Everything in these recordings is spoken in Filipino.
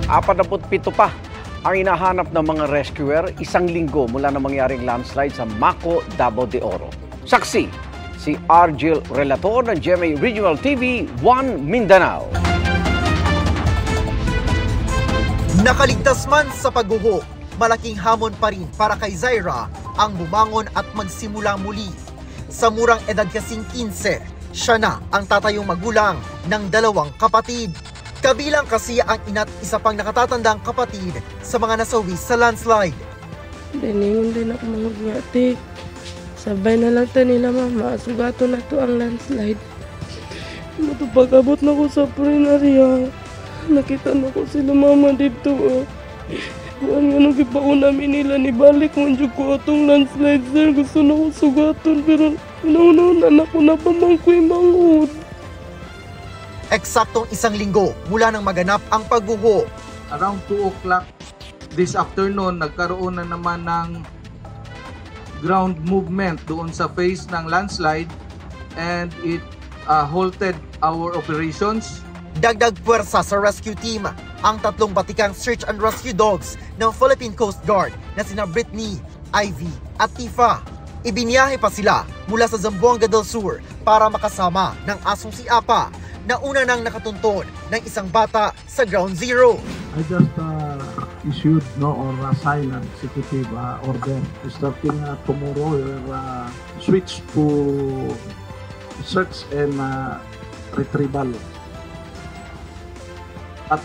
47 pa ang inahanap ng mga rescuer 1 linggo mula na mangyaring landslide sa Maco, Davao de Oro. Saksi, si Argel Relator ng GMA Regional TV 1 Mindanao. Nakaligtas man sa pagguho, malaking hamon pa rin para kay Zaira ang bumangon at magsimula muli. Sa murang edad kasing 15, siya na ang tatayong magulang ng 2 kapatid. Kabilang kasi ang ina't isa pang nakatatandang kapatid sa mga nasawi sa landslide. Daningon din ako mangugyati. Sabay na lang ta nila mama, sugato na to ang landslide. Matupag-abot na ko sa Prinarya. Nakita na ko sila mama dito. Kuan nga nung kipaon namin nila ni balik mo ko atong landslide sir. Gusto na ko sugaton pero inauna na ko na pamangkoy mangod. Eksaktong 1 linggo mula nang maganap ang pagguho. Around 2 o'clock this afternoon, nagkaroon na naman ng ground movement doon sa face ng landslide and it halted our operations. Dagdag puwersa sa rescue team ang 3 batikang search and rescue dogs ng Philippine Coast Guard na sina Brittany, Ivy at Tifa. Ibiniyahe pa sila mula sa Zamboanga del Sur para makasama ng asong si Apa na una nang nakatunton ng isang bata sa ground zero. I just issued or signed an executive order starting tomorrow. We'll switch to search and retrieval. At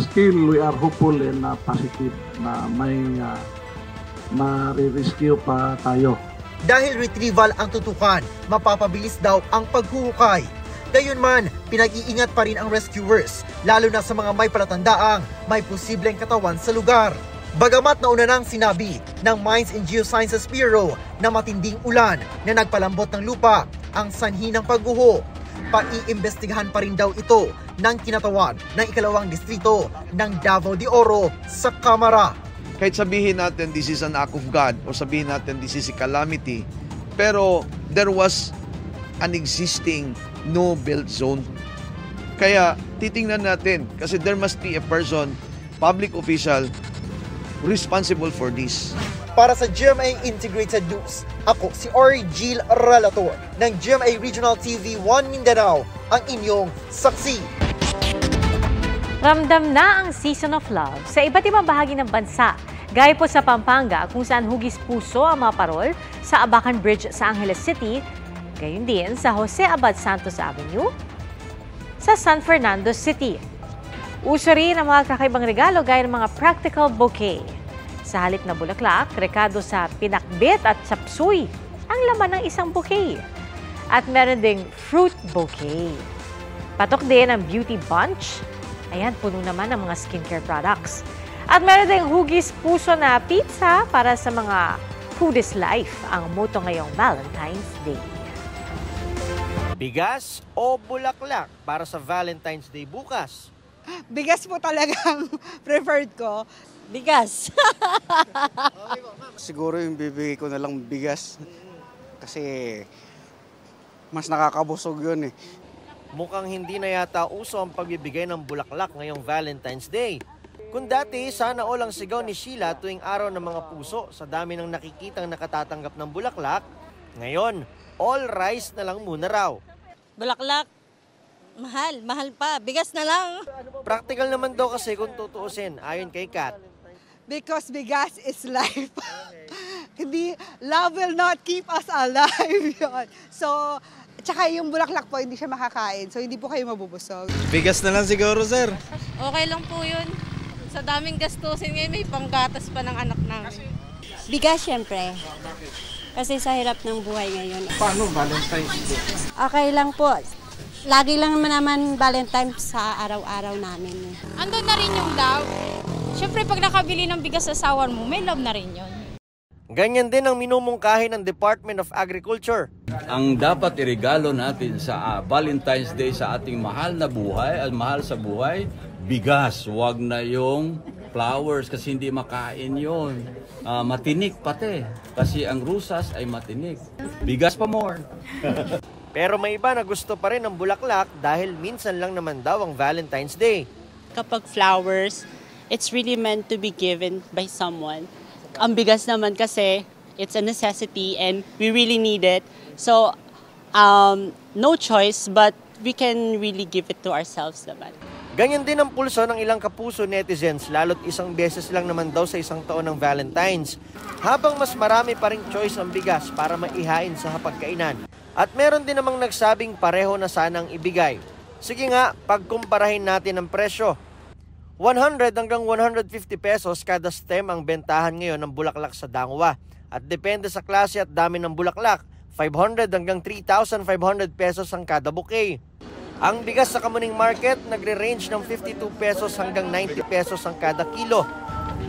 still we are hopeful and positive na may ma-rescue pa tayo. Dahil retrieval ang tutukan, mapapabilis daw ang paghuhukay. Gayunman, pinag-iingat pa rin ang rescuers, lalo na sa mga may palatandaang may posibleng katawan sa lugar. Bagamat nauna nang sinabi ng Mines and Geosciences Bureau na matinding ulan na nagpalambot ng lupa ang sanhi ng pagguho, paiimbestigahan pa rin daw ito ng kinatawan ng 2 distrito ng Davao de Oro sa Kamara. Kahit sabihin natin this is an act of God o sabihin natin this is a calamity, pero there was an existing no-build zone. Kaya titingnan natin kasi there must be a person, public official, responsible for this. Para sa GMA Integrated News, ako si Argel Relator ng GMA Regional TV 1 Mindanao, ang inyong saksi. Ramdam na ang Season of Love sa iba't ibang bahagi ng bansa. Gaya po sa Pampanga kung saan hugis puso ang mga parol sa Abacan Bridge sa Angeles City, gayon din sa Jose Abad Santos Avenue sa San Fernando City. Uso rin ang mga kakaibang regalo gaya ng mga practical bouquet. Sa halip na bulaklak, rekado sa pinakbit at sapsuy ang laman ng isang bouquet. At meron ding fruit bouquet. Patok din ang beauty bunch. Ayan, puno naman ng mga skincare products. At meron ding hugis puso na pizza para sa mga food is life, ang motto ngayong Valentine's Day. Bigas o bulaklak para sa Valentine's Day bukas? Bigas po talagang preferred ko. Bigas. Siguro yung bibigay ko na lang bigas. Kasi mas nakakabusog yun eh. Mukhang hindi na yata uso ang pagbibigay ng bulaklak ngayong Valentine's Day. Kung dati, sana all ang sigaw ni Sheila tuwing araw ng mga puso sa dami ng nakikitang nakatatanggap ng bulaklak, ngayon, all rice na lang muna raw. Bulaklak, mahal pa. Bigas na lang. Practical naman daw kasi kung tutuusin, ayon kay Kat. Because bigas is life. Hindi, love will not keep us alive. So, tsaka yung bulaklak po, hindi siya makakain. So, hindi po kayo mabubusog. Bigas na lang siguro, sir. Okay lang po yun. Sa daming gastusin ngayon, may panggatas pa ng anak namin. Bigas, syempre. Kasi sa hirap ng buhay ngayon. Paano Valentine's Day? Okay lang po. Lagi lang naman Valentine's sa araw-araw namin. Andun na rin yung love. Syempre, pag nakabili ng bigas sa asawa mo, may love na rin yun. Ganyan din ang minumungkahi ng Department of Agriculture. Ang dapat irigalo natin sa Valentine's Day sa ating mahal na buhay, mahal sa buhay, bigas. Huwag na yung flowers kasi hindi makain yun. Matinik pati kasi ang rusas ay matinik. Bigas pa more. Pero may iba na gusto pa rin ng bulaklak dahil minsan lang naman daw ang Valentine's Day. Kapag flowers, it's really meant to be given by someone. Ang bigas naman kasi, it's a necessity and we really need it. So, no choice, but we can really give it to ourselves naman. Ganyan din ang pulso ng ilang kapuso netizens, lalo't isang beses lang naman daw sa isang taon ng Valentine's. Habang mas marami pa ring choice ang bigas para maihain sa hapagkainan. At meron din namang nagsabing pareho na sanang ibigay. Sige nga, pagkumparahin natin ang presyo. 100 hanggang 150 pesos kada stem ang bentahan ngayon ng bulaklak sa Dangwa. At depende sa klase at dami ng bulaklak, 500 hanggang 3,500 pesos ang kada bouquet. Ang bigas sa Kamuning Market nagre-range ng 52 pesos hanggang 90 pesos ang kada kilo.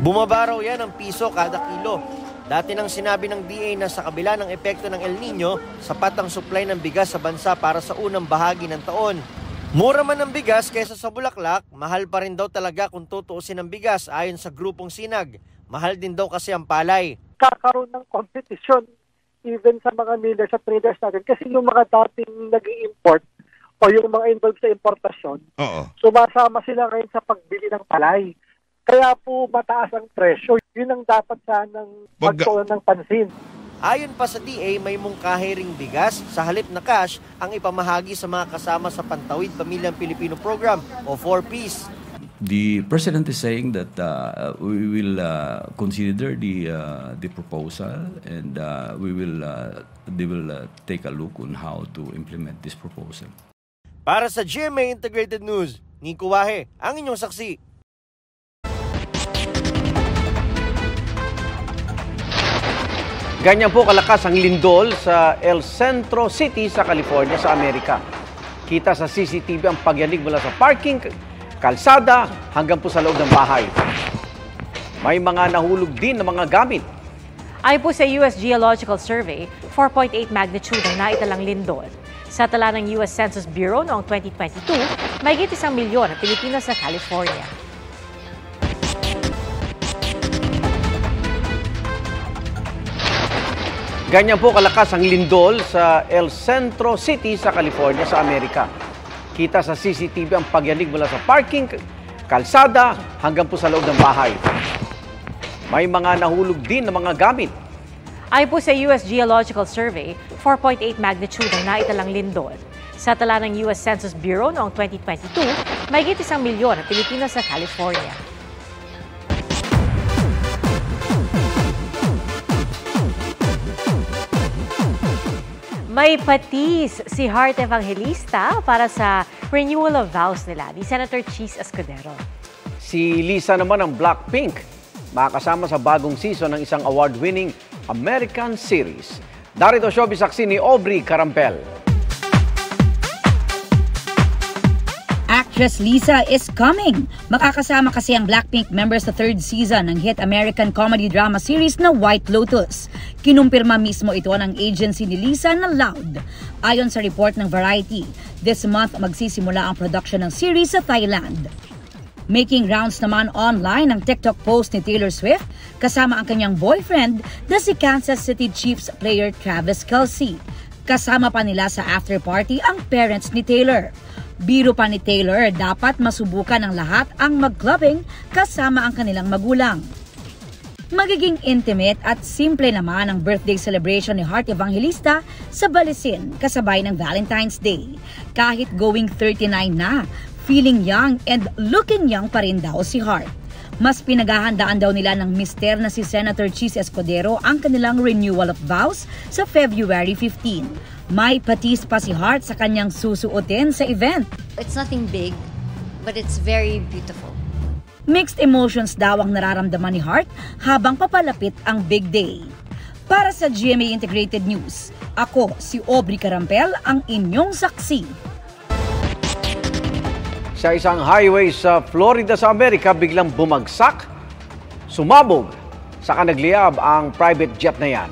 Bumaba raw yan ang piso kada kilo. Dati nang sinabi ng DA na sa kabila ng epekto ng El Nino, sapat ang supply ng bigas sa bansa para sa unang bahagi ng taon. Mura man ang bigas kaysa sa bulaklak, mahal pa rin daw talaga kung tutuusin ang bigas ayon sa grupong Sinag. Mahal din daw kasi ang palay. Kakaroon ng competition even sa mga millers at traders natin kasi yung mga dating nag-i-import o yung mga involved sa importasyon, sumasama sila ngayon sa pagbili ng palay. Kaya po mataas ang presyo. Yun ang dapat sanang magtuon ng pansin. Ayon pa sa DA, may mungkahi ring bigas sa halip na cash ang ipamahagi sa mga kasama sa Pantawid Pamilyang Pilipino Program o 4Ps. The President is saying that we will consider the proposal and they will take a look on how to implement this proposal. Para sa GMA Integrated News, Nico Wahe, ang inyong saksi. Ganyan po kalakas ang lindol sa El Centro City sa California sa Amerika. Kita sa CCTV ang pagyanig mula sa parking, kalsada hanggang po sa loob ng bahay. May mga nahulog din na mga gamit. Ayon po sa US Geological Survey, 4.8 magnitude ang naitalang lindol. Sa tala ng US Census Bureau noong 2022, may higit 1 milyon ang Pilipino sa California. Ganyan po kalakas ang lindol sa El Centro City sa California sa Amerika. Kita sa CCTV ang pagyanig mula sa parking, kalsada hanggang po sa loob ng bahay. May mga nahulog din na mga gamit. Ayon po sa US Geological Survey, 4.8 magnitude ang naitalang lindol. Sa tala ng US Census Bureau noong 2022, may higit 1 milyon ang Pilipino sa California. May patis si Heart Evangelista para sa renewal of vows nila ni Senator Cheese Escudero. Si Lisa naman ng Blackpink, makakasama sa bagong season ng isang award-winning American series. Darito showbiz saksi ni Aubrey Carampel. Actress Lisa is coming. Makakasama kasi ang Blackpink members sa third season ng hit American comedy drama series na White Lotus. Kinumpirma mismo ito ng agency ni Lisa na Loud. Ayon sa report ng Variety, this month magsisimula ang production ng series sa Thailand. Making rounds naman online ang TikTok post ni Taylor Swift kasama ang kanyang boyfriend na si Kansas City Chiefs player Travis Kelce. Kasama pa nila sa after party ang parents ni Taylor. Biro pa ni Taylor, dapat masubukan ng lahat ang mag-clubbing kasama ang kanilang magulang. Magiging intimate at simple naman ang birthday celebration ni Heart Evangelista sa Balisin kasabay ng Valentine's Day. Kahit going 39 na, feeling young and looking young pa rin daw si Heart. Mas pinaghahandaan daw nila ng mister na si Senator Cheese Escudero ang kanilang renewal of vows sa February 15. May patis pa si Heart sa kanyang susuotin sa event. It's nothing big, but it's very beautiful. Mixed emotions daw ang nararamdaman ni Heart habang papalapit ang big day. Para sa GMA Integrated News, ako si Aubrey Carampel, ang inyong saksi. Sa isang highway sa Florida sa Amerika, biglang bumagsak, sumabog, saka nagliyab ang private jet na yan.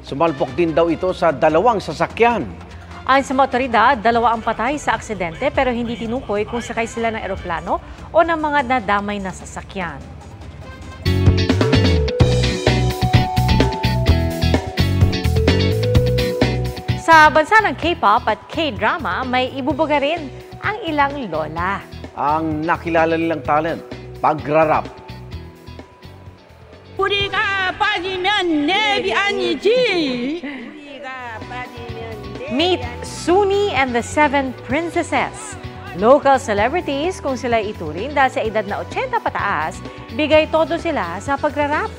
Sumalpok din daw ito sa 2 sasakyan. Ayon sa mga otoridad, 2 ang patay sa aksidente pero hindi tinukoy kung sakay sila ng eroplano o ng mga nadamay na sasakyan. Sa bansa ng K-pop at K-drama, may ibubuga rin ang ilang lola. Ang nakilala nilang talent, pagrarap. 우리가 빠지면 내비 아니지. Meet Suni and the Seven Princesses. Local celebrities kung sila ituring dahil sa edad na 80 pataas, bigay todo sila sa pagrarap.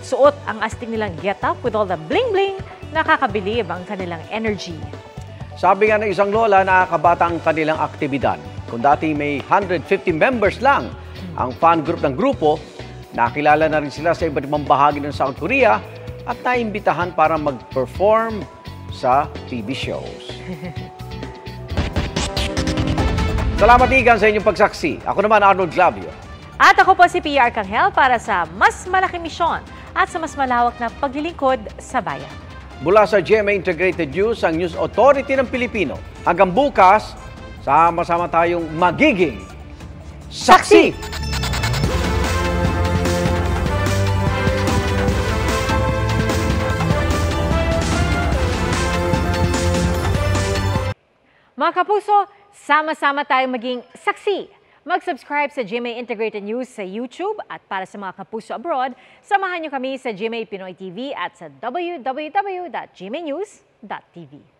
Suot ang astig nilang get-up with all the bling-bling, nakakabilib ang kanilang energy. Sabi nga ng isang lola, nakakabata ang kanilang aktibidad. Kung dati may 150 members lang ang fan group ng grupo, nakilala na rin sila sa iba't ibang bahagi ng South Korea at naimbitahan para mag-perform sa TV shows. Salamat Igan sa inyong pagsaksi. Ako naman Arnold Glavio. At ako po si Pia Arcangel para sa mas malaking misyon at sa mas malawak na paglilingkod sa bayan. Mula sa GMA Integrated News, ang News Authority ng Pilipino. Hanggang bukas, sama-sama tayong magiging saksi! Mga kapuso, sama-sama tayong maging saksi. Mag-subscribe sa GMA Integrated News sa YouTube at para sa mga kapuso abroad, samahan niyo kami sa GMA Pinoy TV at sa www.gmanews.tv.